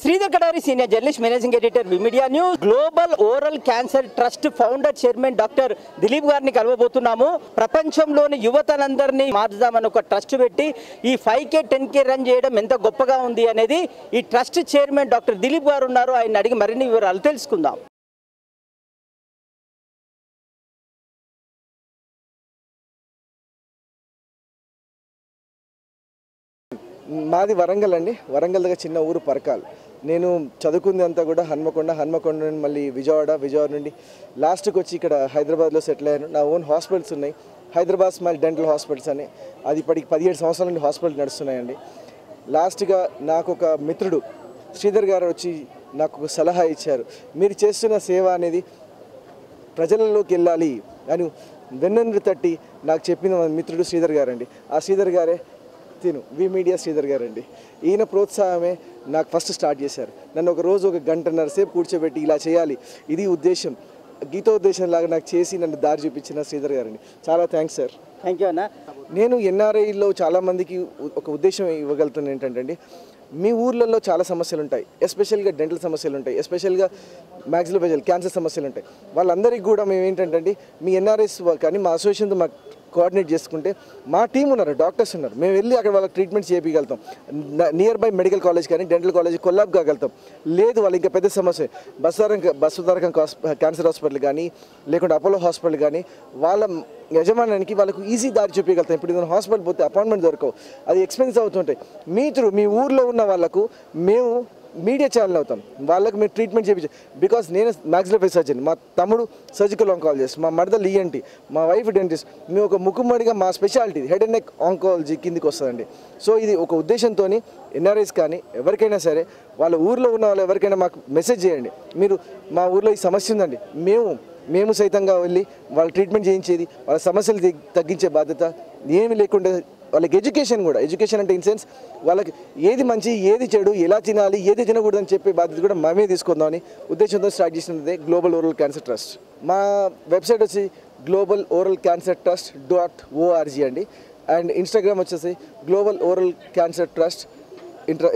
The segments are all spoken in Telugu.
Sridhar Kadari, senior journalist, managing editor, V Media news. Global oral cancer trust founder chairman doctor Dilip గారిని కలవబోతున్నాము. ప్రపంచంలోని యువతనందరినీ మార్చుదామని ఒక ట్రస్ట్ పెట్టి ఈ 5K 10K రన్ చేయడం ఎంత గొప్పగా ఉంది అనేది ఈ ట్రస్ట్ చైర్మన్ డాక్టర్ దిలీప్ గారు ఉన్నారు. ఆయన అడిగి మరిన్ని వివరాలు తెలుసుకుందాం. మాది వరంగల్ అండి. వరంగల్ దగ్గర చిన్న ఊరు పరకాల్. నేను చదువుకుంది అంతా కూడా హన్మకొండ నుండి మళ్ళీ విజయవాడ నుండి లాస్ట్కి వచ్చి ఇక్కడ హైదరాబాద్లో సెటిల్ అయ్యాను. నా ఓన్ హాస్పిటల్స్ ఉన్నాయి. హైదరాబాద్ స్మైల్ డెంటల్ హాస్పిటల్స్ అని, అది ఇప్పటికి 17 సంవత్సరాల నుండి హాస్పిటల్ నడుస్తున్నాయండి. లాస్ట్గా నాకు ఒక మిత్రుడు శ్రీధర్ గారు వచ్చి నాకు ఒక సలహా ఇచ్చారు. మీరు చేస్తున్న సేవ అనేది ప్రజలలోకి వెళ్ళాలి అని వెన్నుండి తట్టి నాకు చెప్పిన మిత్రుడు శ్రీధర్ గారు అండి. ఆ శ్రీధర్ గారే విమీడియా శ్రీధర్ గారు అండి. ఈయన ప్రోత్సాహమే నాకు ఫస్ట్ స్టార్ట్ చేశారు. నన్ను ఒక రోజు 1 గంటన్నర సేపు కూర్చోబెట్టి ఇలా చేయాలి, ఇది ఉద్దేశం, గీతోద్దేశం లాగా నాకు చేసి నన్ను దారి చూపించిన శ్రీధర్ గారండి. చాలా థ్యాంక్స్ సార్. థ్యాంక్ యూ అన్న. నేను ఎన్ఆర్ఐలో చాలామందికి ఒక ఉద్దేశం ఇవ్వగలుగుతాను. ఏంటంటే మీ ఊర్లలో చాలా సమస్యలు ఉంటాయి, ఎస్పెషల్గా డెంటల్ సమస్యలు ఉంటాయి, ఎస్పెషల్గా మ్యాక్సిలోఫేషియల్ క్యాన్సర్ సమస్యలు ఉంటాయి. వాళ్ళందరికీ కూడా మేము ఏంటంటే మీ ఎన్ఆర్ఐస్ కానీ మా అసోసియేషన్తో మాకు కోఆర్డినేట్ చేసుకుంటే మా టీం ఉన్నారు, డాక్టర్స్ ఉన్నారు, మేము వెళ్ళి అక్కడ వాళ్ళకి ట్రీట్మెంట్ చేయగలుగుతాం. నియర్ బై మెడికల్ కాలేజ్ కానీ డెంటల్ కాలేజ్ కొల్లాబ్ కాగలుగుతాం. లేదు వాళ్ళు ఇంకా పెద్ద సమస్య బస్సుతారకం క్యాన్సర్ హాస్పిటల్ కానీ లేకుంటే అపోలో హాస్పిటల్ కానీ వాళ్ళ యజమానానికి వాళ్ళకు ఈజీ దారి చూపించగలుగుతాం. ఇప్పుడు ఏదైనా హాస్పిటల్ పోతే అపాయింట్మెంట్ దొరకవు, అది ఎక్స్పెన్సివ్ అవుతుంటాయి. మీ ఊర్లో ఉన్న వాళ్ళకు మేము మీడియా ఛానల్ అవుతాం, వాళ్ళకి మీరు ట్రీట్మెంట్ చేయించారు. బికాస్ నేను మ్యాక్సిలోఫేషియల్ సర్జన్, మా తమ్ముడు సర్జికల్ ఆంకాలజిస్ట్, మా మరదలు ఈఎన్టీ, మా వైఫ్ డెంటిస్ట్. మేము ఒక ముక్కుమ్మడిగా మా speciality head and neck oncology కిందికి వస్తుందండి. సో ఇది ఒక ఉద్దేశంతో ఎన్ఆర్ఐస్ కానీ ఎవరికైనా సరే వాళ్ళ ఊర్లో ఉన్న వాళ్ళు ఎవరికైనా మాకు మెసేజ్ చేయండి, మీరు మా ఊర్లో ఈ సమస్య ఉందండి, మేము సైతంగా వెళ్ళి వాళ్ళ ట్రీట్మెంట్ చేయించేది, వాళ్ళ సమస్యలు తగ్గించే బాధ్యత ఏమి లేకుండా వాళ్ళకి ఎడ్యుకేషన్ అంటే ఇన్ సెన్స్ వాళ్ళకి ఏది మంచి ఏది చెడు, ఎలా తినాలి ఏది తినకూడదని చెప్పే బాధ్యత కూడా మేమే తీసుకుందామని ఉద్దేశంతో స్టార్ట్ చేసినదే గ్లోబల్ ఓరల్ క్యాన్సర్ ట్రస్ట్. మా వెబ్సైట్ వచ్చి globaloralcancertrust.org అండి. అండ్ ఇన్స్టాగ్రామ్ వచ్చేసి global oral cancer trust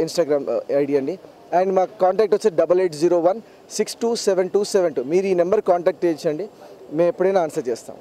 Instagram ID అండి. అండ్ మా కాంటాక్ట్ వచ్చి 8801627272. మీరు ఈ నెంబర్ కాంటాక్ట్ చేయండి, మేము ఎప్పుడైనా ఆన్సర్ చేస్తాం.